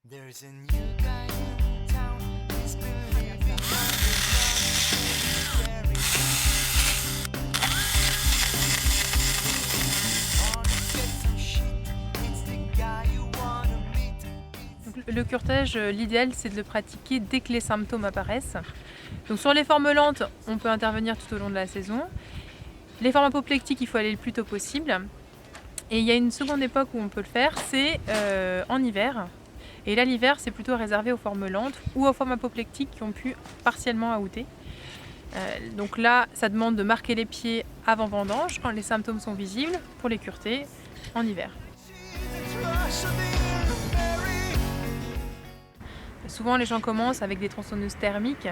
There's a new guy in town. He's believing Donc, le curetage, l'idéal c'est de le pratiquer dès que les symptômes apparaissent. Donc sur les formes lentes, on peut intervenir tout au long de la saison. Les formes apoplectiques, il faut aller le plus tôt possible. Et il y a une seconde époque où on peut le faire, c'est en hiver. Et là, l'hiver, c'est plutôt réservé aux formes lentes ou aux formes apoplectiques qui ont pu partiellement outer. Donc là, ça demande de marquer les pieds avant vendange, quand les symptômes sont visibles, pour les cureter en hiver. Souvent, les gens commencent avec des tronçonneuses thermiques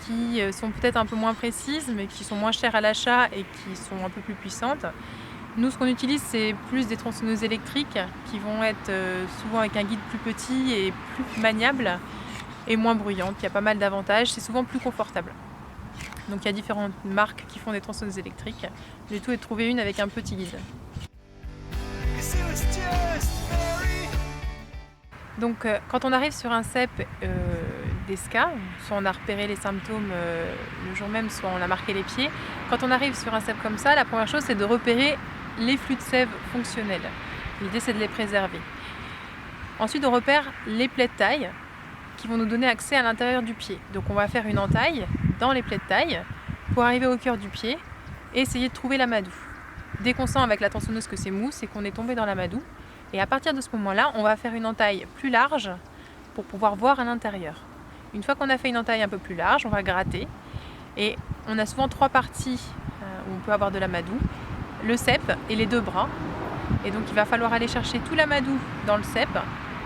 qui sont peut-être un peu moins précises, mais qui sont moins chères à l'achat et qui sont un peu plus puissantes. Nous, ce qu'on utilise, c'est plus des tronçonneuses électriques qui vont être souvent avec un guide plus petit et plus maniable et moins bruyante. Il y a pas mal d'avantages, c'est souvent plus confortable. Donc il y a différentes marques qui font des tronçonneuses électriques. Le tout est de trouver une avec un petit guide. Donc quand on arrive sur un cep d'ESCA, soit on a repéré les symptômes le jour même, soit on a marqué les pieds. Quand on arrive sur un cep comme ça, la première chose c'est de repérer les flux de sève fonctionnels. L'idée c'est de les préserver. Ensuite on repère les plaies de taille qui vont nous donner accès à l'intérieur du pied. Donc on va faire une entaille dans les plaies de taille pour arriver au cœur du pied et essayer de trouver l'amadou. Dès qu'on sent avec la tronçonneuse que c'est mou, c'est qu'on est tombé dans l'amadou. Et à partir de ce moment-là, on va faire une entaille plus large pour pouvoir voir à l'intérieur. Une fois qu'on a fait une entaille un peu plus large, on va gratter. Et on a souvent trois parties où on peut avoir de l'amadou. Le cep et les deux bras. Et donc il va falloir aller chercher tout l'amadou dans le cep.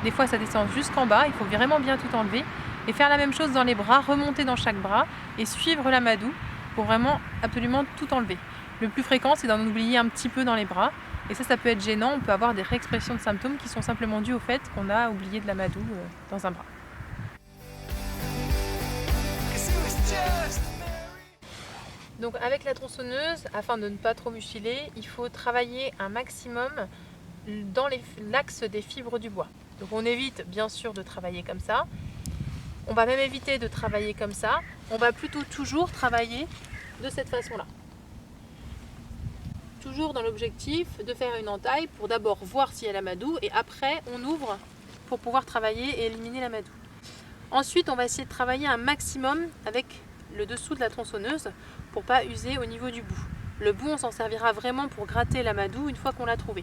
Des fois ça descend jusqu'en bas, il faut vraiment bien tout enlever. Et faire la même chose dans les bras, remonter dans chaque bras et suivre l'amadou pour vraiment absolument tout enlever. Le plus fréquent c'est d'en oublier un petit peu dans les bras. Et ça peut être gênant, on peut avoir des réexpressions de symptômes qui sont simplement dues au fait qu'on a oublié de l'amadou dans un bras. Donc avec la tronçonneuse, afin de ne pas trop mutiler, il faut travailler un maximum dans l'axe des fibres du bois. Donc on évite bien sûr de travailler comme ça. On va même éviter de travailler comme ça. On va plutôt toujours travailler de cette façon-là. Toujours dans l'objectif de faire une entaille pour d'abord voir s'il y a l'amadou et après on ouvre pour pouvoir travailler et éliminer l'amadou. Ensuite on va essayer de travailler un maximum avec le dessous de la tronçonneuse pour ne pas user au niveau du bout. Le bout on s'en servira vraiment pour gratter l'amadou une fois qu'on l'a trouvé.